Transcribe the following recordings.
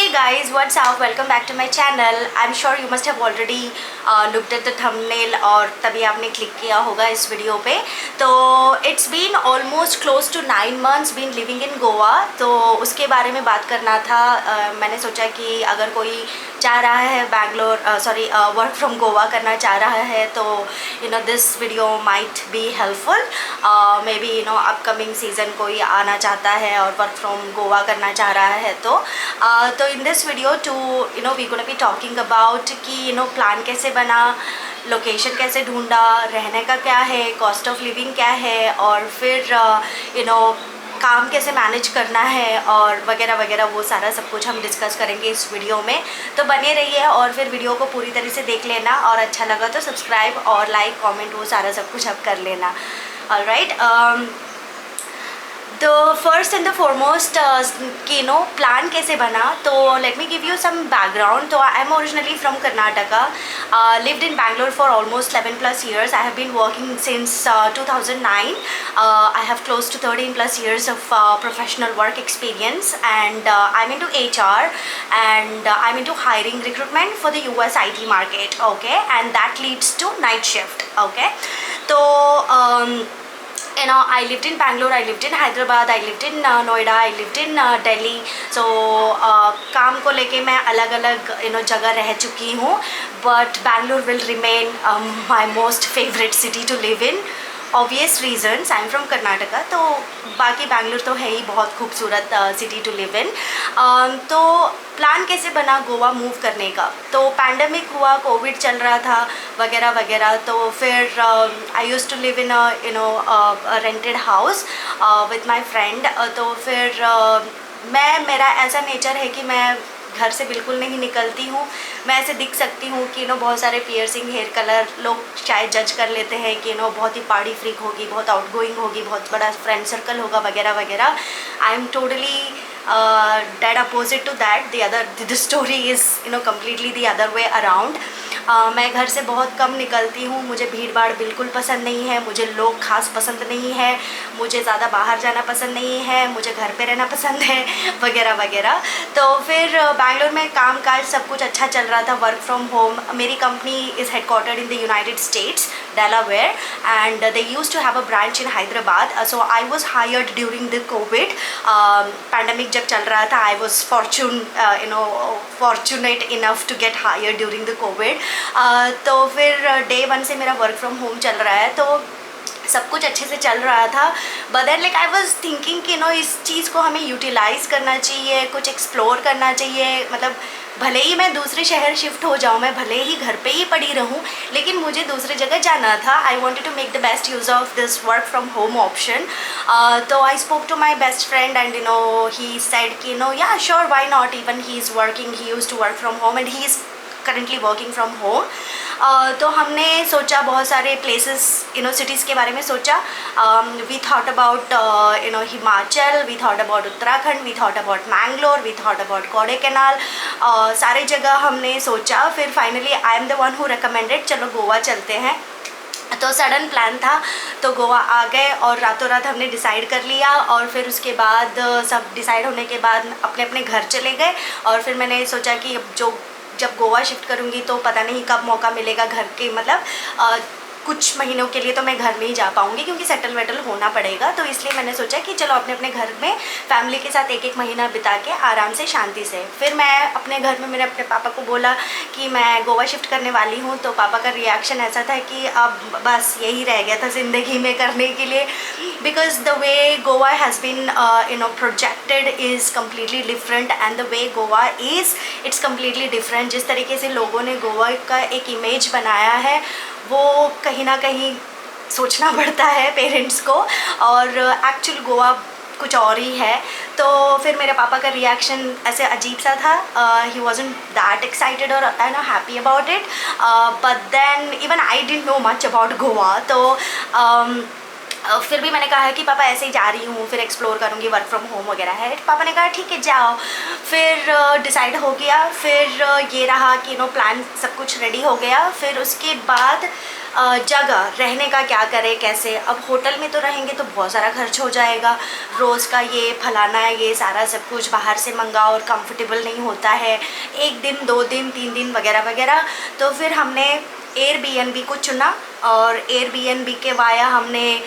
Hey guys, what's up? Welcome back to my channel. I'm sure you must have already looked at the thumbnail और तभी आपने click किया होगा इस video पे. तो it's been almost close to 9 months been living in Goa. तो उसके बारे में बात करना था. मैंने सोचा कि अगर कोई चाह रहा है बैंगलोर वर्क फ्रॉम गोवा करना चाह रहा है तो this video might be helpful. May be upcoming season कोई आना चाहता है और वर्क फ्रॉम गोवा करना चाह रहा है तो in this video to we gonna be talking about कि प्लान कैसे बना, लोकेशन कैसे ढूंढा, रहने का क्या है, कॉस्ट ऑफ लिविंग क्या है और फिर काम कैसे मैनेज करना है और वगैरह वगैरह वो सारा सब कुछ हम डिस्कस करेंगे इस वीडियो में. तो बने रहिए और फिर वीडियो को पूरी तरह से देख लेना और अच्छा लगा तो सब्सक्राइब और लाइक कमेंट वो सारा सब कुछ आप कर लेना. ऑलराइट, तो फर्स्ट एंड द फॉरमोस्ट कि प्लान कैसे बना. तो let me give you some background. तो I am originally from Karnataka, lived in Bangalore for almost 11 plus years. I have been working since 2009. I have close to 13 plus years of professional work experience and I'm into HR and I'm into hiring recruitment for the US IT market. Okay, and that leads to night shift. Okay, so I lived in Bangalore, I lived in Hyderabad, I lived in Noida, I lived in Delhi. So काम को लेके मैं अलग अलग जगह रह चुकी हूँ, but Bangalore will remain my most favorite city to live in. Obvious reasons, I'm from Karnataka, तो बाकी बैंगलोर तो है ही बहुत खूबसूरत सिटी टू लिव इन. तो प्लान कैसे बना गोवा मूव करने का. तो पैंडमिक हुआ, कोविड चल रहा था वगैरह वगैरह. तो फिर I use to live in rented house with my friend. तो फिर मेरा ऐसा नेचर है कि मैं घर से बिल्कुल नहीं निकलती हूँ. मैं ऐसे दिख सकती हूँ कि बहुत सारे पियर्सिंग, हेयर कलर, लोग शायद जज कर लेते हैं कि बहुत ही पार्टी फ्रीक होगी, बहुत आउटगोइंग होगी, बहुत बड़ा फ्रेंड सर्कल होगा वगैरह वगैरह. I am totally dead opposite to that. The story is completely the other way around. मैं घर से बहुत कम निकलती हूँ. मुझे भीड़ भाड़ बिल्कुल पसंद नहीं है, मुझे लोग खास पसंद नहीं है, मुझे ज़्यादा बाहर जाना पसंद नहीं है, मुझे घर पे रहना पसंद है वगैरह वगैरह. तो फिर बैंगलोर में काम काज सब कुछ अच्छा चल रहा था, वर्क फ्रॉम होम. मेरी company is headquartered in the United states, Delaware, and they used to have a branch in Hyderabad. So I was hired during the COVID pandemic जब चल रहा था. I was fortunate enough to get hired during the COVID. तो फिर day 1 से मेरा work from home चल रहा है, तो सब कुछ अच्छे से चल रहा था. But then like I was thinking कि इस चीज़ को हमें यूटिलाइज़ करना चाहिए, कुछ एक्सप्लोर करना चाहिए. मतलब भले ही मैं दूसरे शहर शिफ्ट हो जाऊँ, मैं भले ही घर पे ही पड़ी रहूँ, लेकिन मुझे दूसरी जगह जाना था. I wanted to make the best use of this work from home option. तो I spoke to my best friend and he said कि yeah sure, why not. Even he is working, he used to work from home and he is currently working from home. तो हमने सोचा बहुत सारे places cities के बारे में सोचा. We thought about Himachal, we thought about Uttarakhand, we thought about Mangalore, we thought about Kodaikanal. सारे जगह हमने सोचा. फिर finally I am the one who recommended चलो गोवा चलते हैं. तो सडन प्लान था, तो गोवा आ गए और रातों रात हमने डिसाइड कर लिया. और फिर उसके बाद सब डिसाइड होने के बाद अपने अपने घर चले गए. और फिर मैंने सोचा कि जब गोवा शिफ्ट करूँगी तो पता नहीं कब मौका मिलेगा घर के, मतलब कुछ महीनों के लिए तो मैं घर नहीं जा पाऊँगी क्योंकि सेटल वेटल होना पड़ेगा. तो इसलिए मैंने सोचा कि चलो अपने अपने घर में फैमिली के साथ एक महीना बिता के आराम से शांति से. फिर मैं अपने घर में अपने पापा को बोला कि मैं गोवा शिफ्ट करने वाली हूँ. तो पापा का रिएक्शन ऐसा था कि अब बस यही रह गया था ज़िंदगी में करने के लिए, because the way Goa has been projected is completely different and the way Goa is it's completely different. जिस तरीके से लोगों ने गोवा का एक इमेज बनाया है वो कहीं ना कहीं सोचना पड़ता है पेरेंट्स को, और एक्चुअल गोवा कुछ और ही है. तो फिर मेरे पापा का रिएक्शन ऐसे अजीब सा था. ही वॉजंट दैट एक्साइटेड और happy about it. But then even I didn't know much about Goa. तो फिर भी मैंने कहा है कि पापा ऐसे ही जा रही हूँ, फिर एक्सप्लोर करूँगी, वर्क फ्रॉम होम वगैरह है। पापा ने कहा ठीक है जाओ। फिर डिसाइड हो गया। फिर ये रहा कि प्लान सब कुछ रेडी हो गया। फिर उसके बाद जगह रहने का क्या करें कैसे। अब होटल में तो रहेंगे तो बहुत सारा खर्च हो जाएगा, रोज़ का ये फलाना है, ये सारा सब कुछ बाहर से मंगाओ और कंफर्टेबल नहीं होता है, 1 दिन 2 दिन 3 दिन वगैरह वगैरह। तो फिर हमने एयरबीएनबी को चुना और एयरबीएनबी के वाया हमने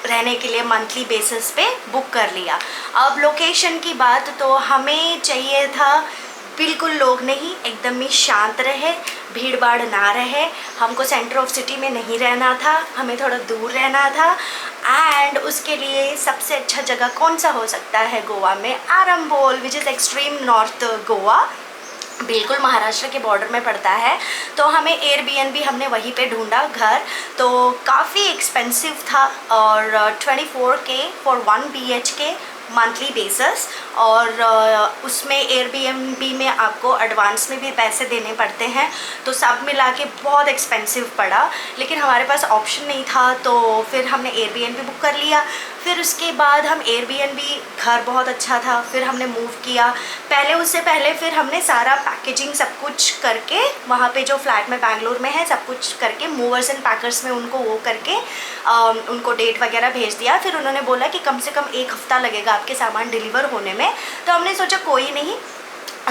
रहने के लिए मंथली बेसिस पे बुक कर लिया। अब लोकेशन की बात, तो हमें चाहिए था बिल्कुल लोग नहीं, एकदम ही शांत रहे, भीड़ भाड़ ना रहे। हमको सेंटर ऑफ सिटी में नहीं रहना था, हमें थोड़ा दूर रहना था। एंड उसके लिए सबसे अच्छा जगह कौन सा हो सकता है गोवा में? Arambol, which is extreme north Goa, बिल्कुल महाराष्ट्र के बॉर्डर में पड़ता है। तो हमें एयरबीएनबी हमने वहीं पे ढूंढा घर। तो काफ़ी एक्सपेंसिव था और 24K for 1 BHK monthly basis. और उसमें एयरबीएनबी में आपको एडवांस में भी पैसे देने पड़ते हैं, तो सब मिला के बहुत एक्सपेंसिव पड़ा। लेकिन हमारे पास ऑप्शन नहीं था, तो फिर हमने एयरबीएनबी बुक कर लिया। फिर उसके बाद हम एयरबीएनबी, घर बहुत अच्छा था, फिर हमने मूव किया। उससे पहले फिर हमने सारा पैकेजिंग सब कुछ करके, वहाँ पे जो फ्लैट में बैंगलोर में है सब कुछ करके, मूवर्स एंड पैकर्स में उनको वो करके उनको डेट वगैरह भेज दिया। फिर उन्होंने बोला कि कम से कम 1 हफ़्ता लगेगा आपके सामान डिलीवर होने में। तो हमने सोचा कोई नहीं,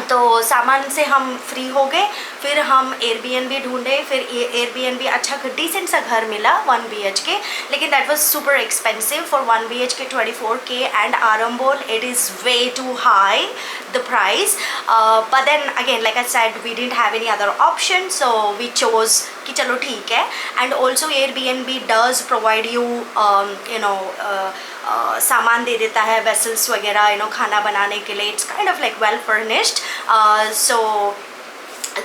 तो सामान से हम फ्री हो गए। फिर हम एयरबीएनबी ढूंढे। फिर एयरबीएनबी अच्छा डिसेंट सा घर मिला 1 BHK, लेकिन that was super expensive for 1 BHK 24K। And Arambol, it is way too high the price, but then again like I said we didn't have any other option, so we chose कि चलो ठीक है। And also Airbnb does provide you सामान दे देता है, vessels वगैरह खाना बनाने के लिए। It's kind of like well furnished.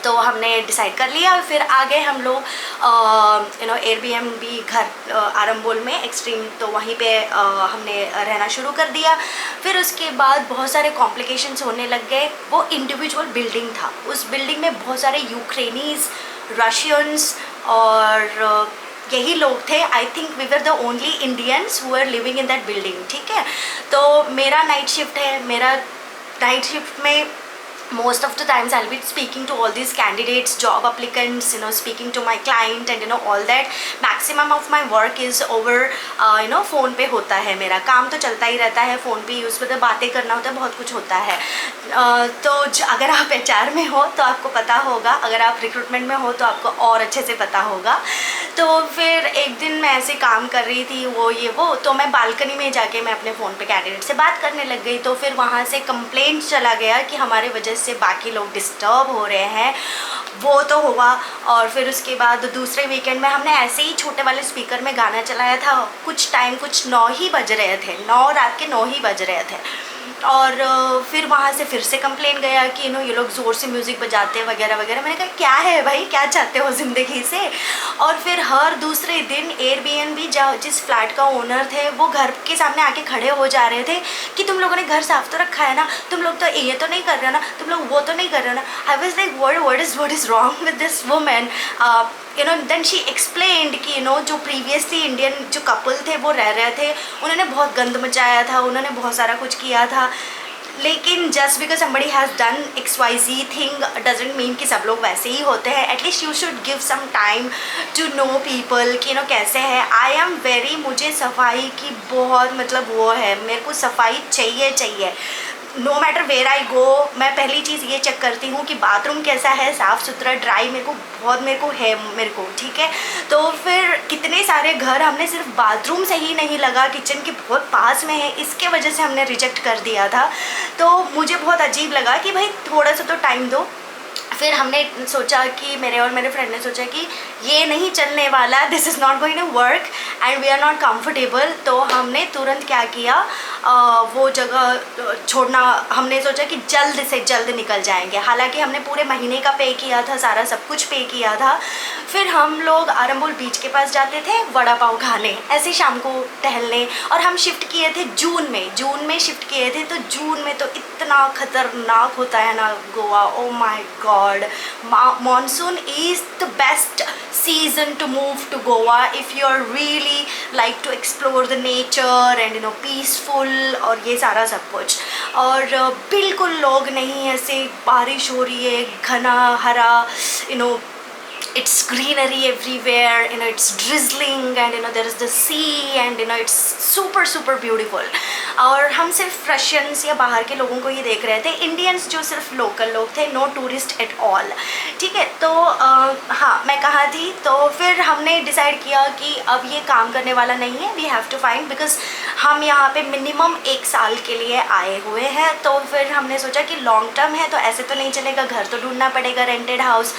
तो हमने डिसाइड कर लिया। फिर आगे हम लोग एयरबीएनबी घर आरंबोल में एक्सट्रीम, तो वहीं पे हमने रहना शुरू कर दिया। फिर उसके बाद बहुत सारे कॉम्प्लिकेशंस होने लग गए। वो इंडिविजुअल बिल्डिंग था, उस बिल्डिंग में बहुत सारे यूक्रेनीज, रशियंस और यही लोग थे। I think we were the only Indians who are living in that building, ठीक है। तो मेरा नाइट शिफ्ट है, मेरा नाइट शिफ्ट में most of the times I'll be speaking to all these candidates, job applicants, speaking to my client and all that. Maximum of my work is over phone पे होता है। मेरा काम तो चलता ही रहता है, फ़ोन पे यूज़ पे बातें करना होता है, बहुत कुछ होता है। तो अगर आप HR में हो तो आपको पता होगा, अगर आप रिक्रूटमेंट में हो तो आपको और अच्छे से पता होगा। तो फिर एक दिन मैं ऐसे काम कर रही थी, वो तो मैं बालकनी में जाके मैं अपने फ़ोन पे कैंडिडेट से बात करने लग गई। तो फिर वहाँ से कंप्लेंट चला गया कि हमारे वजह से बाकी लोग डिस्टर्ब हो रहे हैं, वो तो हुआ। और फिर उसके बाद दूसरे वीकेंड में हमने ऐसे ही छोटे वाले स्पीकर में गाना चलाया था। कुछ 9 ही बज रहे थे, 9 रात के 9 ही बज रहे थे। और फिर वहाँ से फिर से कंप्लेन गया कि ये लोग ज़ोर से म्यूज़िक बजाते हैं वगैरह वगैरह। मैंने कहा क्या है भाई, क्या चाहते हो ज़िंदगी से। और फिर हर दूसरे दिन एयरबीएनबी जिस फ्लैट का ओनर थे, वो घर के सामने आके खड़े हो जा रहे थे कि तुम लोगों ने घर साफ़ तो रखा है ना, तुम लोग तो ये तो नहीं कर रहे हो ना, तुम लोग वो तो नहीं कर रहे हो ना। I was like what is wrong with this woman? then she explained कि जो प्रीवियसली इंडियन जो कपल थे वो रह रहे थे, उन्होंने बहुत गंद मचाया था, उन्होंने बहुत सारा कुछ किया था। लेकिन just because somebody has done XYZ thing doesn't mean कि सब लोग वैसे ही होते हैं। At least you should give some time to know people कि कैसे है। आई एम वेरी, मुझे सफाई की बहुत मतलब वो है, मेरे को सफाई चाहिए। नो मैटर वेयर आई गो, मैं पहली चीज़ ये चेक करती हूँ कि बाथरूम कैसा है, साफ़ सुथरा, ड्राई। मेरे को ठीक है। तो फिर कितने सारे घर हमने सिर्फ बाथरूम से ही नहीं लगा, किचन के बहुत पास में है, इसके वजह से हमने रिजेक्ट कर दिया था। तो मुझे बहुत अजीब लगा कि भाई थोड़ा सा तो टाइम दो। फिर हमने सोचा कि मेरे फ्रेंड ने सोचा कि ये नहीं चलने वाला, this is not going to work and we are not comfortable. तो हमने तुरंत क्या किया, वो जगह छोड़ना, हमने सोचा कि जल्द से जल्द निकल जाएंगे। हालांकि हमने पूरे महीने का पे किया था, सारा सब कुछ पे किया था। फिर हम लोग आरंबोल बीच के पास जाते थे वड़ा पाव खाने, ऐसे शाम को टहलने। और हम शिफ्ट किए थे जून में शिफ्ट किए थे। तो जून में तो इतना इतना खतरनाक होता है ना Goa, oh my God. Monsoon is the best season to move to Goa if you are really like to explore the nature and you know peaceful और ये सारा सब कुछ। और बिल्कुल लोग नहीं, ऐसे बारिश हो रही है, घना हरा, you know it's greenery everywhere, you know it's drizzling and you know there is the sea and you know it's super super beautiful। और हम सिर्फ रशियंस या बाहर के लोगों को ही देख रहे थे, इंडियंस जो सिर्फ लोकल लोग थे, नो टूरिस्ट एट ऑल। ठीक है, तो हाँ मैं कहाँ थी, तो फिर हमने डिसाइड किया कि अब ये काम करने वाला नहीं है, we have to find, because हम यहाँ पे मिनिमम 1 साल के लिए आए हुए हैं। तो फिर हमने सोचा कि लॉन्ग टर्म है तो ऐसे तो नहीं चलेगा, घर तो ढूंढना पड़ेगा, रेंटेड हाउस।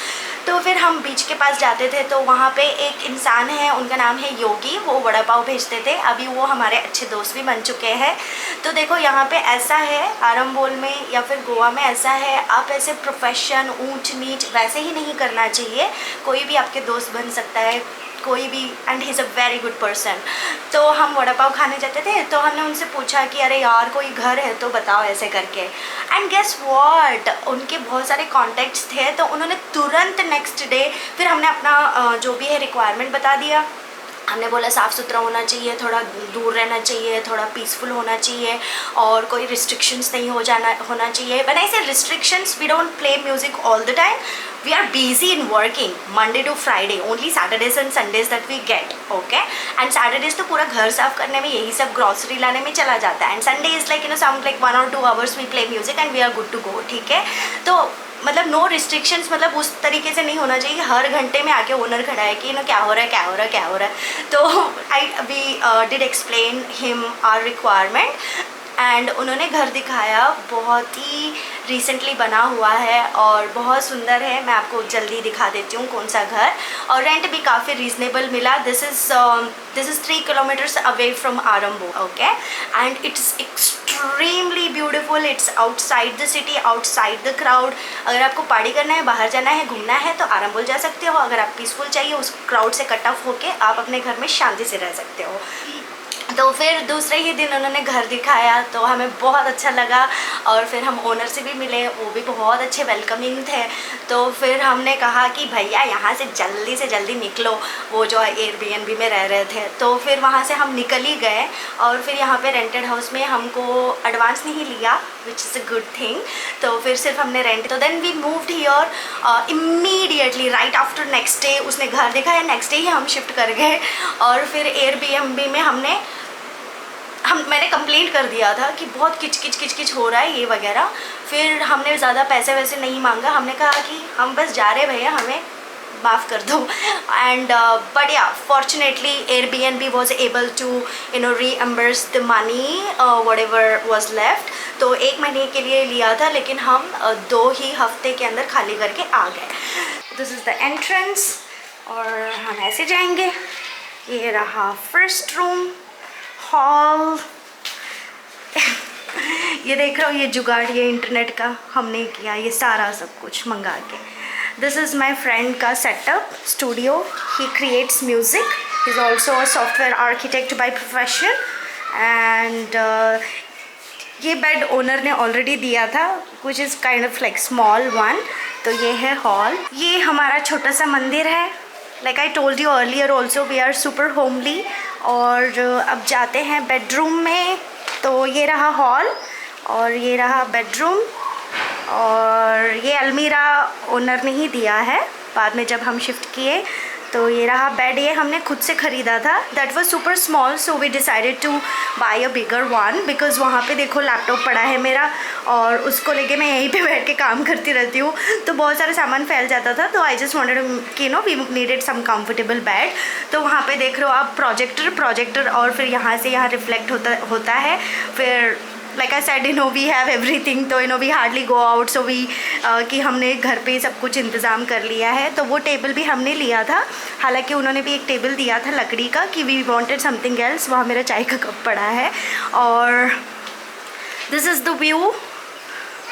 तो फिर हम बीच के पास जाते थे, तो वहाँ पे एक इंसान है, उनका नाम है योगी, वो वड़ा पाव भेजते थे, अभी वो हमारे अच्छे दोस्त भी बन चुके हैं। तो देखो यहाँ पे ऐसा है, आरंबोल में या फिर गोवा में ऐसा है, आप ऐसे प्रोफेशन ऊंच नीच वैसे ही नहीं करना चाहिए, कोई भी आपके दोस्त बन सकता है, कोई भी, and he is a very good person. तो हम वड़ा पाव खाने जाते थे, तो हमने उनसे पूछा कि अरे यार कोई घर है तो बताओ ऐसे करके, एंड गेस व्हाट, उनके बहुत सारे कॉन्टैक्ट्स थे, तो उन्होंने तुरंत नेक्स्ट डे, फिर हमने अपना जो भी है रिक्वायरमेंट बता दिया। हमने बोला साफ़ सुथरा होना चाहिए, थोड़ा दूर रहना चाहिए, थोड़ा पीसफुल होना चाहिए, और कोई रिस्ट्रिक्शंस नहीं होना चाहिए। When I say restrictions, we don't play music all the time, we are busy in working Monday to Friday, only Saturdays and Sundays that we get, okay? And Saturdays तो पूरा घर साफ करने में, यही सब ग्रॉसरी लाने में चला जाता है, and Sunday is like you know some like 1 or 2 hours we play music and we are good to go, ठीक है? तो मतलब नो रिस्ट्रिक्शंस, मतलब उस तरीके से नहीं होना चाहिए कि हर घंटे में आके ओनर खड़ा है कि ना क्या हो रहा है क्या हो रहा है क्या हो रहा है। तो we did explain him our requirement, and उन्होंने घर दिखाया, बहुत ही रिसेंटली बना हुआ है और बहुत सुंदर है। मैं आपको जल्दी दिखा देती हूँ कौन सा घर, और रेंट भी काफ़ी रीजनेबल मिला। This is 3 kilometres away from Arambol, okay, and it's extremely beautiful. It's outside the city, outside the crowd. अगर आपको पार्टी करना है, बाहर जाना है, घूमना है तो आरंबोल जा सकते हो। अगर आप पीसफुल चाहिए, उस क्राउड से कट ऑफ होके आप अपने घर में शांति से रह सकते हो। तो फिर दूसरे ही दिन उन्होंने घर दिखाया, तो हमें बहुत अच्छा लगा, और फिर हम ओनर से भी मिले, वो भी बहुत अच्छे वेलकमिंग थे। तो फिर हमने कहा कि भैया यहाँ से जल्दी निकलो, वो जो एयरबीएनबी में रह रहे थे। तो फिर वहाँ से हम निकल ही गए, और फिर यहाँ पे रेंटेड हाउस में हमको एडवांस नहीं लिया, which is a good thing. तो फिर सिर्फ हमने रेंट, तो then we moved here immediately right after next day. उसने घर दिखाया, नेक्स्ट डे ही हम शिफ्ट कर गए, और फिर एयरबीएनबी में मैंने कंप्लेंट कर दिया था कि बहुत किच हो रहा है ये वगैरह। फिर हमने ज़्यादा पैसे वैसे नहीं मांगा, हमने कहा कि हम बस जा रहे भैया, हमें माफ़ कर दो। एंड बट या fortunately Airbnb was able to you know reimburse the money whatever was left. तो 1 महीने के लिए लिया था, लेकिन हम 2 ही हफ्ते के अंदर खाली करके आ गए। दिस इज़ द एंट्रेंस, और हम ऐसे जाएंगे। ये रहा फर्स्ट रूम, हॉल। ये देख रहे हो, ये जुगाड़ ये इंटरनेट का हमने किया, ये सारा सब कुछ मंगा के। दिस इज़ माई फ्रेंड का setup studio, he creates music, he is also a software architect by profession. And ये बेड ओनर ने ऑलरेडी दिया था, which is kind of like small one. तो ये है हॉल, ये हमारा छोटा सा मंदिर है। Like I told you earlier also, we are super homely. और अब जाते हैं बेडरूम में। तो ये रहा हॉल, और ये रहा बेडरूम, और ये अलमीरा ओनर ने ही दिया है बाद में जब हम शिफ्ट किए। तो ये रहा बेड, ये हमने खुद से ख़रीदा था, that was super small, so we decided to buy a bigger one, because वहाँ पे देखो लैपटॉप पड़ा है मेरा, और उसको लेके मैं यहीं पे बैठ के काम करती रहती हूँ, तो बहुत सारा सामान फैल जाता था। तो आई जस्ट वांटेड कि no we needed some comfortable bed. तो वहाँ पे देख रहे हो आप प्रोजेक्टर, और फिर यहाँ से यहाँ रिफ्लेक्ट होता है। फिर like I said, we have everything, तो we hardly go out, so we कि हमने घर पे सब कुछ इंतज़ाम कर लिया है। तो वो टेबल भी हमने लिया था, हालांकि उन्होंने भी एक टेबल दिया था लकड़ी का कि वी वांटेड समथिंग एल्स। वहाँ मेरा चाय का कप पड़ा है, और दिस इज़ द व्यू।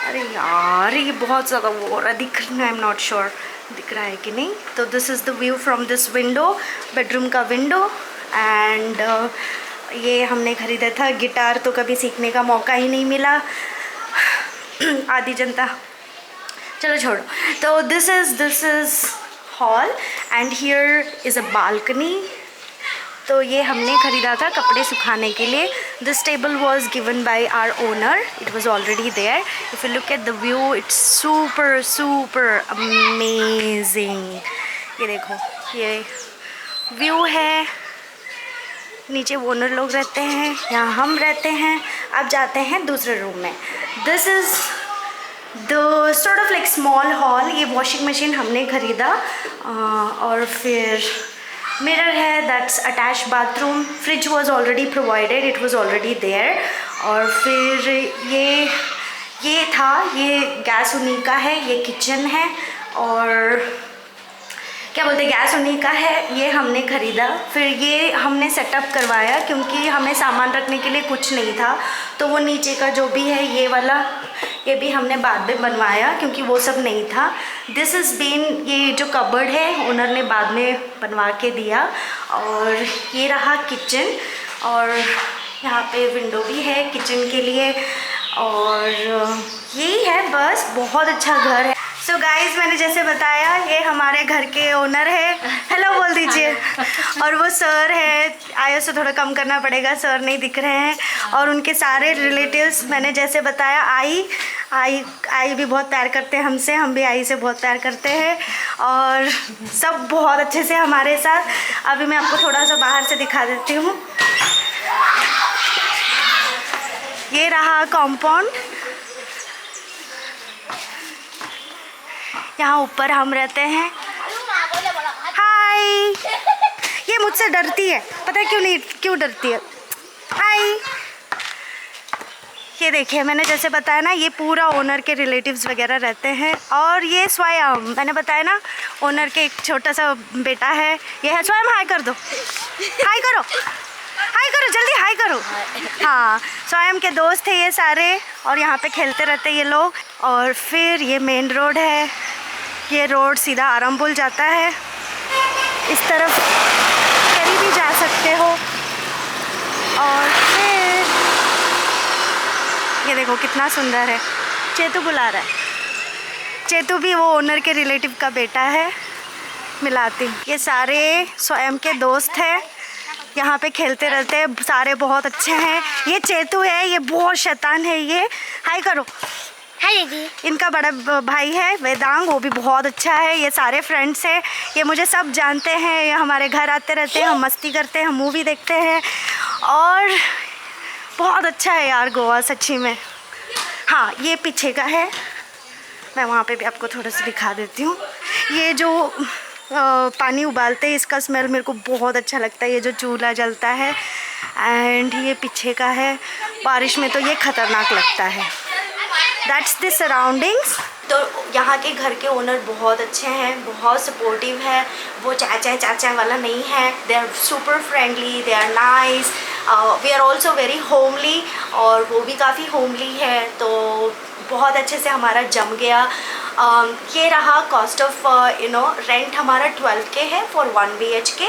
अरे यार ये बहुत ज़्यादा वो हो रहा है, दिख रहा है, आई एम नॉट श्योर दिख रहा है कि नहीं। तो this is the view from this window, bedroom का विंडो। एंड ये हमने ख़रीदा था गिटार, तो कभी सीखने का मौका ही नहीं मिला। आधी जनता, चलो छोड़ो। तो this is hall and here is a balcony. तो ये हमने ख़रीदा था कपड़े सुखाने के लिए। This table was given by our owner, it was already there. If you look at the view, it's super super amazing. ये देखो, ये व्यू है। नीचे ओनर लोग रहते हैं, यहाँ हम रहते हैं। अब जाते हैं दूसरे रूम में। This is the sort of like small hall. ये वॉशिंग मशीन हमने ख़रीदा और फिर मिरर है, that's attach bathroom. Fridge was already provided, it was already there. और फिर ये था, ये गैस उन्हीं का है, ये किचन है और क्या बोलते हैं, गैस उन्हीं का है, ये हमने ख़रीदा। फिर ये हमने सेटअप करवाया क्योंकि हमें सामान रखने के लिए कुछ नहीं था। तो वो नीचे का जो भी है ये वाला, ये भी हमने बाद में बनवाया क्योंकि वो सब नहीं था। दिस इज़ बीन, ये जो कबर्ड है ओनर ने बाद में बनवा के दिया। और ये रहा किचन और यहाँ पे विंडो भी है किचन के लिए। और यही है बस, बहुत अच्छा घर है। सो गाइज़, मैंने जैसे बताया ये हमारे घर के ओनर है, हेलो बोल दीजिए। और वो सर है, आया से थोड़ा कम करना पड़ेगा, सर नहीं दिख रहे हैं। और उनके सारे रिलेटिव्स, मैंने जैसे बताया, आई भी बहुत प्यार करते हैं हमसे, हम भी आई से बहुत प्यार करते हैं और सब बहुत अच्छे से हमारे साथ। अभी मैं आपको थोड़ा सा बाहर से दिखा देती हूँ। ये रहा कॉम्पाउंड, यहाँ ऊपर हम रहते हैं। हाय, ये मुझसे डरती है, पता है क्यों डरती है। हाय, ये देखिए, मैंने जैसे बताया ना, ये पूरा ओनर के रिलेटिव्स वगैरह रहते हैं। और ये स्वयं, मैंने बताया ना, ओनर के एक छोटा सा बेटा है, ये है स्वयं। हाय कर दो, हाय करो, हाय करो, जल्दी हाय करो। हाँ, स्वयं के दोस्त थे ये सारे और यहाँ पे खेलते रहते ये लोग। और फिर ये मेन रोड है, ये रोड सीधा आरंबुल जाता है। इस तरफ कहीं भी जा सकते हो। और फिर ये देखो कितना सुंदर है, चेतू बुला रहा है। चेतू भी वो ओनर के रिलेटिव का बेटा है, मिलाती। ये सारे स्वयं के दोस्त हैं, यहाँ पे खेलते रहते हैं, सारे बहुत अच्छे हैं। ये चेतू है, ये बहुत शैतान है। ये हाय करो, हाय दीदी। इनका बड़ा भाई है वेदांग, वो भी बहुत अच्छा है। ये सारे फ्रेंड्स हैं, ये मुझे सब जानते हैं, ये हमारे घर आते रहते हैं, हम मस्ती करते हैं, हम मूवी देखते हैं और बहुत अच्छा है यार गोवा सच्ची में। हाँ, ये पीछे का है, मैं वहाँ पे भी आपको थोड़ा सा दिखा देती हूँ। ये जो पानी उबालते हैं, इसका स्मेल मेरे को बहुत अच्छा लगता है, ये जो चूल्हा जलता है। एंड ये पीछे का है, बारिश में तो ये ख़तरनाक लगता है। That's the surroundings. तो यहाँ के घर के ओनर बहुत अच्छे हैं, बहुत सपोर्टिव है। वो चाचा वाला नहीं है, they are super friendly, they are nice. We are also very homely, और वो भी काफ़ी होमली है। तो बहुत अच्छे से हमारा जम गया। ये रहा कॉस्ट ऑफ रेंट हमारा 12K है for 1 BHK।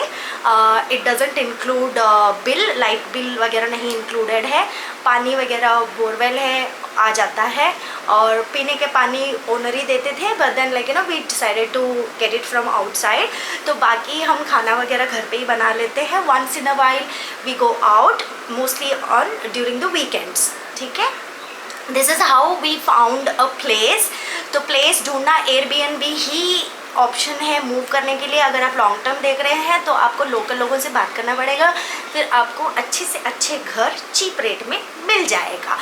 It doesn't include bill, light bill वगैरह नहीं इंक्लूडेड है। पानी वगैरह बोरवेल है, आ जाता है। और पीने के पानी ओनर ही देते थे, but then like we decided to get it from outside. तो बाकी हम खाना वगैरह घर पे ही बना लेते हैं। Once in a while we go out, mostly on during the weekends. ठीक है, this is how we found a place. तो प्लेस ढूंढना एयरबीएनबी ही ऑप्शन है मूव करने के लिए। अगर आप लॉन्ग टर्म देख रहे हैं तो आपको लोकल लोगों से बात करना पड़ेगा, फिर आपको अच्छे से अच्छे घर चीप रेट में मिल जाएगा।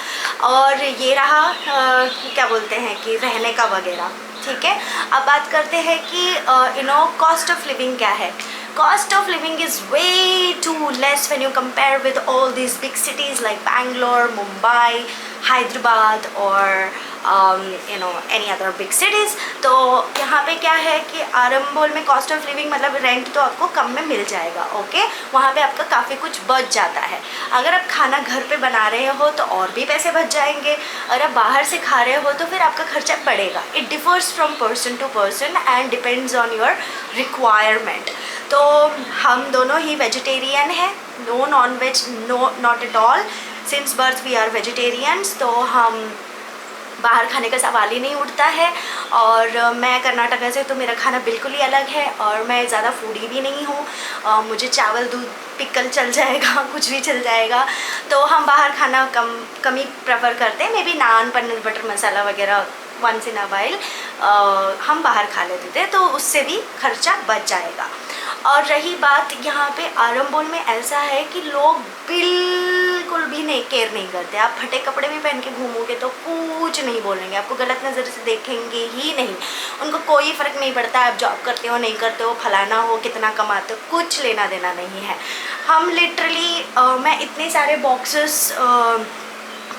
और ये रहा क्या बोलते हैं कि रहने का वगैरह। ठीक है, अब बात करते हैं कि कॉस्ट ऑफ लिविंग क्या है। Cost of living is way too less when you compare with all these big cities like Bangalore, Mumbai, Hyderabad or any other big cities. तो यहाँ पे क्या है कि आरंबोल में कॉस्ट ऑफ लिविंग मतलब रेंट तो आपको कम में मिल जाएगा। ओके, वहाँ पे आपका काफ़ी कुछ बच जाता है। अगर आप खाना घर पे बना रहे हो तो और भी पैसे बच जाएंगे। अगर आप बाहर से खा रहे हो तो फिर आपका खर्चा बढ़ेगा। It differs from person to person and depends on your requirement. तो हम दोनों ही वेजिटेरियन हैं, no non veg, no not at all. Since birth we are vegetarians. तो हम बाहर खाने का सवाल ही नहीं उठता है। और मैं कर्नाटका से, तो मेरा खाना बिल्कुल ही अलग है और मैं ज़्यादा फूडी भी नहीं हूँ। मुझे चावल दूध पिकल चल जाएगा, कुछ भी चल जाएगा। तो हम बाहर खाना कम ही प्रेफर करते हैं। Maybe naan, paneer butter masala वगैरह वंस इन अ वाइल हम बाहर खा लेते थे, तो उससे भी खर्चा बच जाएगा। और रही बात यहाँ पे आरंबोल में, ऐसा है कि लोग बिल्कुल भी नहीं केयर नहीं करते। आप फटे कपड़े भी पहन के घूमोगे तो कुछ नहीं बोलेंगे, आपको गलत नज़र से देखेंगे ही नहीं। उनको कोई फ़र्क नहीं पड़ता आप जॉब करते हो नहीं करते हो, फलाना हो, कितना कमाते हो, कुछ लेना देना नहीं है। हम लिटरली मैं इतने सारे बॉक्सेस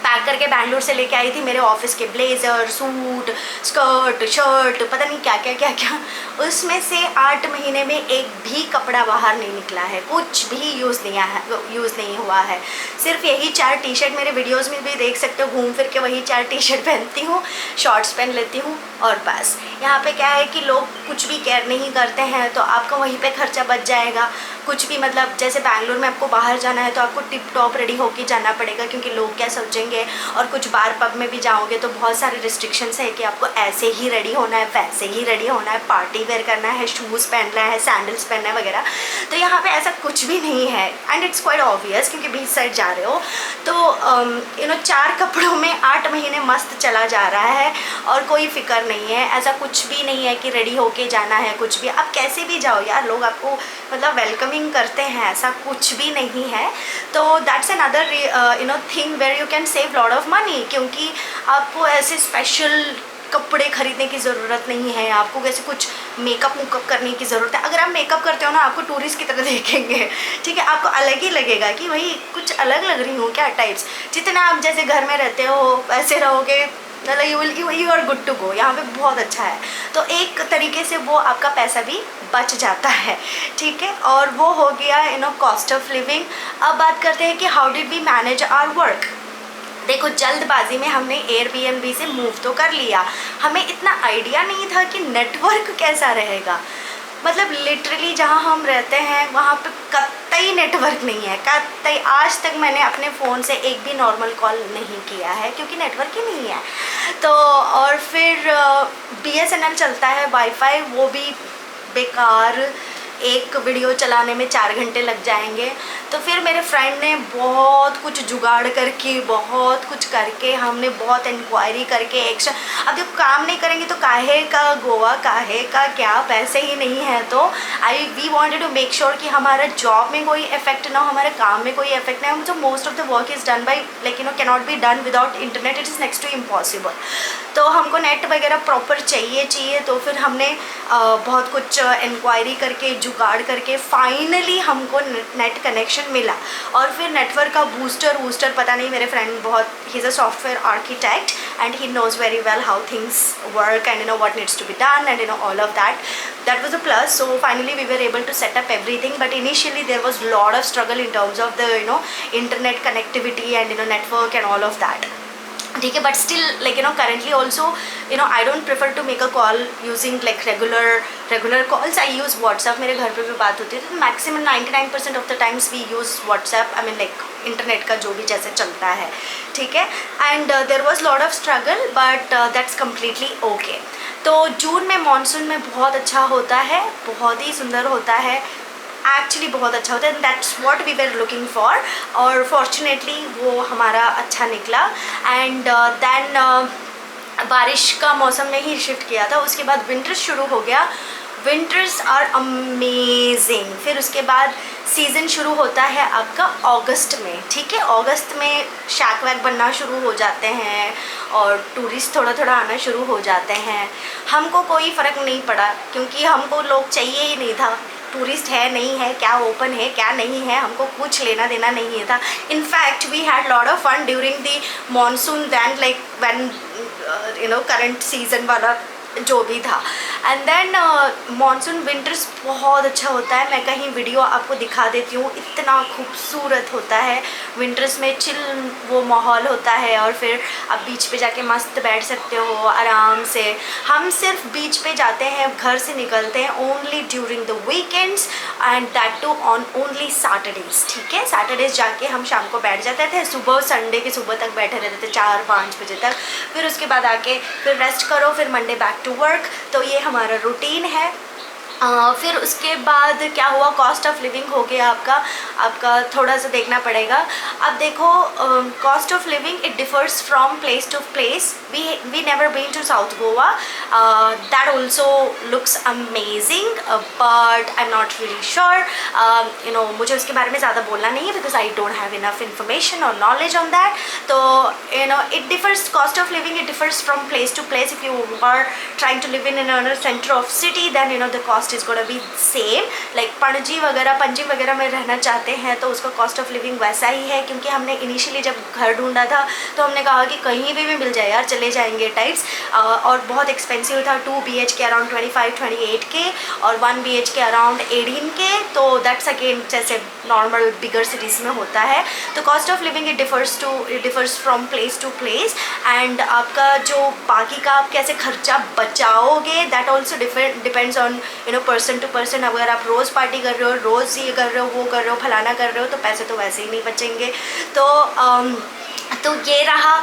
पैक करके बैंगलोर से लेके आई थी, मेरे ऑफिस के ब्लेज़र, सूट, स्कर्ट, शर्ट, पता नहीं क्या क्या क्या क्या। उसमें से 8 महीने में एक भी कपड़ा बाहर नहीं निकला है, कुछ भी यूज़ नहीं हुआ है। सिर्फ यही 4 टी शर्ट, मेरे वीडियोस में भी देख सकते हो, घूम फिर के वही 4 टी शर्ट पहनती हूँ, शॉर्ट्स पहन लेती हूँ और बस। यहाँ पे क्या है कि लोग कुछ भी केयर नहीं करते हैं, तो आपका वहीं पे खर्चा बच जाएगा। कुछ भी मतलब जैसे बैंगलोर में आपको बाहर जाना है तो आपको टिप टॉप रेडी होके जाना पड़ेगा, क्योंकि लोग क्या सोचेंगे। और कुछ बार पब में भी जाओगे तो बहुत सारे रिस्ट्रिक्शंस है कि आपको ऐसे ही रेडी होना है, वैसे ही रेडी होना है, पार्टी वेयर करना है, शूज़ पहनना है, सैंडल्स पहनना है वगैरह। तो यहाँ पे ऐसा कुछ भी नहीं है एंड इट्स क्वाइट ऑब्वियस, क्योंकि बीच साइड जा रहे हो। तो 4 कपड़ों में 8 महीने मस्त चला जा रहा है और कोई फिक्र नहीं है। ऐसा कुछ भी नहीं है कि रेडी होके जाना है, कुछ भी आप कैसे भी जाओ यार, लोग आपको मतलब वेलकमिंग करते हैं, ऐसा कुछ भी नहीं है। तो that's another thing where you can save lot of money, क्योंकि आपको ऐसे स्पेशल कपड़े खरीदने की ज़रूरत नहीं है, आपको वैसे कुछ मेकअप करने की ज़रूरत है। अगर आप मेकअप करते हो ना, आपको टूरिस्ट की तरह देखेंगे, ठीक है, आपको अलग ही लगेगा कि भाई कुछ अलग लग रही हूँ क्या टाइप्स। जितना आप जैसे घर में रहते हो वैसे रहोगे, मतलब you are good to go. यहाँ पे बहुत अच्छा है, तो एक तरीके से वो आपका पैसा भी बच जाता है, ठीक है। और वो हो गया कॉस्ट ऑफ लिविंग। अब बात करते हैं कि how did we manage our work. देखो, जल्दबाजी में हमने एयरबीएनबी से मूव तो कर लिया, हमें इतना आइडिया नहीं था कि नेटवर्क कैसा रहेगा। मतलब लिटरली जहाँ हम रहते हैं वहाँ पे कतई नेटवर्क नहीं है, कतई। आज तक मैंने अपने फ़ोन से एक भी नॉर्मल कॉल नहीं किया है, क्योंकि नेटवर्क ही नहीं है। तो और फिर BSNL चलता है, वाईफाई, वो भी बेकार, एक वीडियो चलाने में 4 घंटे लग जाएंगे। तो फिर मेरे फ्रेंड ने बहुत कुछ जुगाड़ करके, बहुत कुछ करके, हमने बहुत इंक्वायरी करके एक्शन। अब जब काम नहीं करेंगे तो काहे का गोवा, काहे का क्या, पैसे ही नहीं है। तो we wanted to make sure कि हमारा जॉब में कोई इफेक्ट ना हो, हमारे काम में कोई इफेक्ट ना हो। तो most of the work is done by can not be done without internet, it is next to impossible. तो हमको नेट वगैरह प्रॉपर चाहिए। तो फिर हमने बहुत कुछ इंक्वायरी करके, जुगाड़ करके फाइनली हमको नेट कनेक्शन मिला। और फिर नेटवर्क का बूस्टर पता नहीं, मेरे फ्रेंड बहुत, he is a software architect and he knows very well how things work and what needs to be done and all of that was a plus. So finally we were able to set up everything, but initially there was lot of struggle in terms of the internet connectivity and network and all of that, ठीक है। But still currently also I don't prefer to make a call using regular calls. I use WhatsApp, मेरे घर पे भी बात होती है, तो maximum 99% of the times we use WhatsApp, I mean internet का जो भी जैसे चलता है, ठीक है। And there was lot of struggle but that's completely okay. तो जून में मानसून में बहुत अच्छा होता है, बहुत ही सुंदर होता है, एक्चुअली बहुत अच्छा होता है। That's what we were looking for, और फॉर्चुनेटली वो हमारा अच्छा निकला। एंड देन बारिश का मौसम में ही शिफ्ट किया था, उसके बाद विंटर्स शुरू हो गया। Winters are amazing. फिर उसके बाद सीज़न शुरू होता है आपका अगस्त में, ठीक है। अगस्त में शैक वैक बनना शुरू हो जाते हैं और टूरिस्ट थोड़ा आना शुरू हो जाते हैं। हमको कोई फ़र्क नहीं पड़ा, क्योंकि हमको लोग चाहिए ही नहीं था। टूरिस्ट है नहीं है, क्या ओपन है क्या नहीं है, हमको कुछ लेना देना नहीं था। In fact we had lot of fun during the monsoon than, like when current season वाला जो भी था। एंड देन मानसून विंटर्स बहुत अच्छा होता है। मैं कहीं वीडियो आपको दिखा देती हूँ, इतना खूबसूरत होता है विंटर्स में, चिल वो माहौल होता है। और फिर आप बीच पे जाके मस्त बैठ सकते हो आराम से। हम सिर्फ बीच पे जाते हैं, घर से निकलते हैं only during the weekends and that too on only Saturdays, ठीक है। सैटरडेज जाके हम शाम को बैठ जाते थे, सुबह संडे के सुबह तक बैठे रहते थे 4-5 बजे तक। फिर उसके बाद आके फिर रेस्ट करो, फिर मंडे बैक टू वर्क। तो ये हमारा रूटीन है। फिर उसके बाद क्या हुआ, कॉस्ट ऑफ लिविंग हो गया आपका थोड़ा सा देखना पड़ेगा। अब देखो cost of living it differs from place to place. We never been to South Goa, that also looks amazing but I am not really sure, you know मुझे उसके बारे में ज़्यादा बोलना नहीं है because I don't have enough information और knowledge on that. तो you know it differs, cost of living it differs from place to place. If you are trying to live in another center of city then you know the cost is gonna be same. Like Panaji वगैरह में रहना चाहते हैं तो उसका cost of living वैसा ही है, क्योंकि हमने इनिशियली जब घर ढूंढा था तो हमने कहा कि कहीं भी मिल जाए यार, चले जाएंगे टाइप्स। और बहुत एक्सपेंसिव था, 2 BHK अराउंड 25-28 के और 1 BHK अराउंड 18 के। तो दैट्स अगेन जैसे नॉर्मल बिगर सिटीज़ में होता है। तो cost of living it differs from place to place. And आपका जो बाकी का आप कैसे खर्चा बचाओगे that also depends on you know person to person. अगर आप रोज़ पार्टी कर रहे हो, रोज़ ये कर रहे हो, वो कर रहे हो, फलाना कर रहे हो, तो पैसे तो वैसे ही नहीं बचेंगे। तो ये रहा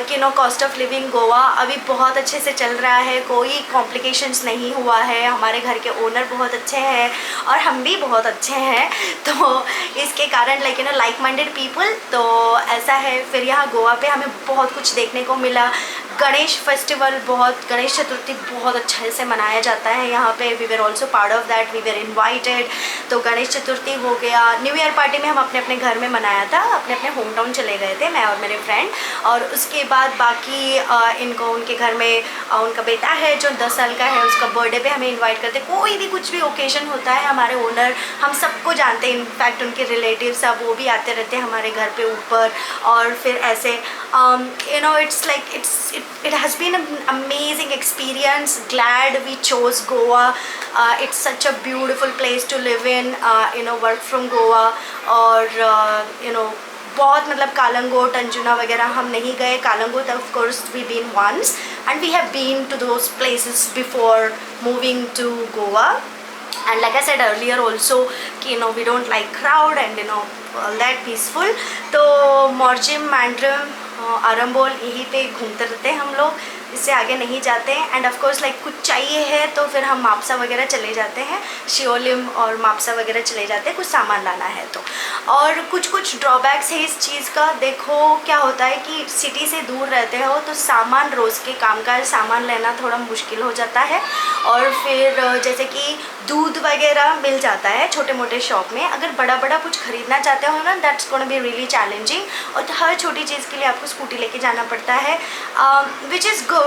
कि no cost of living Goa अभी बहुत अच्छे से चल रहा है, कोई कॉम्प्लिकेशंस नहीं हुआ है। हमारे घर के ओनर बहुत अच्छे हैं और हम भी बहुत अच्छे हैं, तो इसके कारण like you know like minded people, तो ऐसा है। फिर यहाँ गोवा पे हमें बहुत कुछ देखने को मिला। गणेश फेस्टिवल गणेश चतुर्थी बहुत अच्छे से मनाया जाता है यहाँ पे। We were also part of that, we were invited. तो गणेश चतुर्थी हो गया। न्यू ईयर पार्टी में हम अपने अपने घर में मनाया था, अपने होम टाउन चले गए थे मैं और मेरे फ्रेंड। और उसके बाद बाकी इनको उनके घर में उनका बेटा है जो 10 साल का है, उसका बर्थडे पे हमें इन्वाइट करते। कोई भी कुछ भी ओकेजन होता है, हमारे ओनर हम सबको जानते हैं, इनफैक्ट उनके रिलेटिव्स सब वो भी आते रहते हैं हमारे घर पे ऊपर। और फिर ऐसे you know it's like it has been an amazing experience. Glad we chose Goa. It's such a beautiful place to live in, you know, work from Goa. और you know बहुत मतलब कालंगोट अंजुना वगैरह हम नहीं गए। कालंगोट of course we been once and we have been to those places before moving to Goa. And like I said earlier also कि you know we don't like crowd and you know all that peaceful. तो मॉर्जिम मैंड्रम आरम्बोल यहीं पे घूमते रहते हैं हम लोग, इससे आगे नहीं जाते हैं। एंड ऑफ कोर्स लाइक कुछ चाहिए है तो फिर हम मापसा वगैरह चले जाते हैं, शियोलिम और मापसा वगैरह चले जाते हैं कुछ सामान लाना है तो। और कुछ ड्रॉबैक्स है इस चीज़ का। देखो क्या होता है कि सिटी से दूर रहते हो तो सामान, रोज़ के कामकाज सामान लेना थोड़ा मुश्किल हो जाता है। और फिर जैसे कि दूध वगैरह मिल जाता है छोटे मोटे शॉप में, अगर बड़ा कुछ खरीदना चाहते हो ना that's gonna be really challenging. और हर छोटी चीज़ के लिए आपको स्कूटी लेके जाना पड़ता है, which is good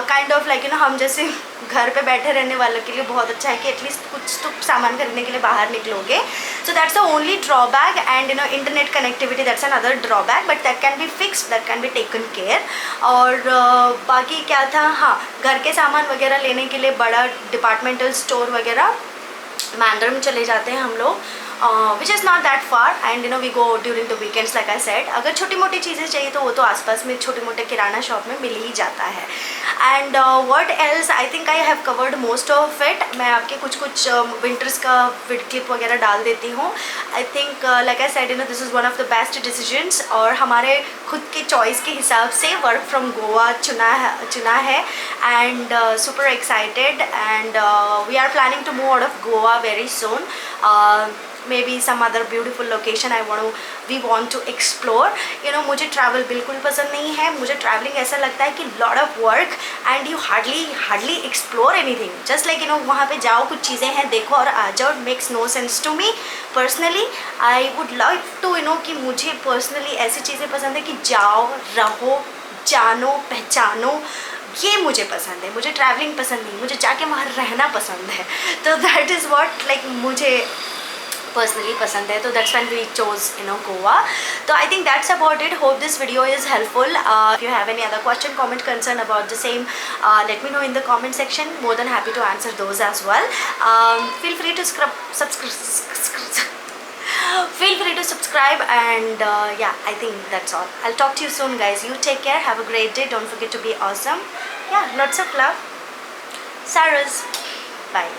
kind of like you know हम जैसे घर पे बैठे रहने वालों के लिए बहुत अच्छा है कि एटलीस्ट कुछ तो सामान खरीदने के लिए बाहर निकलोगे। So that's the only drawback. And you no internet connectivity that's another drawback but that can be fixed, that can be taken care. और बाकी क्या था, हाँ घर के सामान वगैरह लेने के लिए बड़ा डिपार्टमेंटल स्टोर वगैरह मैंड्रम चले जाते हैं हम लोग, which is not that far and you know we go during the weekends like I said. अगर छोटी मोटी चीज़ें चाहिए तो वो तो आसपास में छोटे मोटे किराना शॉप में मिल ही जाता है। And what else, I think I have covered most of it. मैं आपके कुछ विंटर्स का क्लिप वगैरह डाल देती हूँ। I think like I said you know this is one of the best decisions और हमारे खुद के चॉइस के हिसाब से वर्क फ्रॉम गोवा चुना है and super excited and we are planning to move out of Goa very soon. maybe some other beautiful location we want to explore. You know मुझे travel बिल्कुल पसंद नहीं है। मुझे traveling ऐसा लगता है कि lot of work and you hardly explore anything. Just like you know वहाँ पे जाओ, कुछ चीज़ें हैं देखो और आ जाओ। It makes no sense to me personally. I would like to you know कि मुझे personally ऐसी चीज़ें पसंद है कि जाओ, रहो, जानो, पहचानो, ये मुझे पसंद है। मुझे ट्रैवलिंग पसंद नहीं, मुझे जाके वहाँ रहना पसंद है। तो दैट इज़ व्हाट लाइक मुझे पर्सनली पसंद है, तो that's when we chose Goa. तो I think that's about it. Hope this video is helpful. If you have any other question, comment, concern about the same, let me know in the comment section. More than happy to answer those as well. Feel free to subscribe and yeah, I think that's all. I'll talk to you soon, guys. You take care, have a great day, don't forget to be awesome. Yeah, lots of love. Sarus, bye.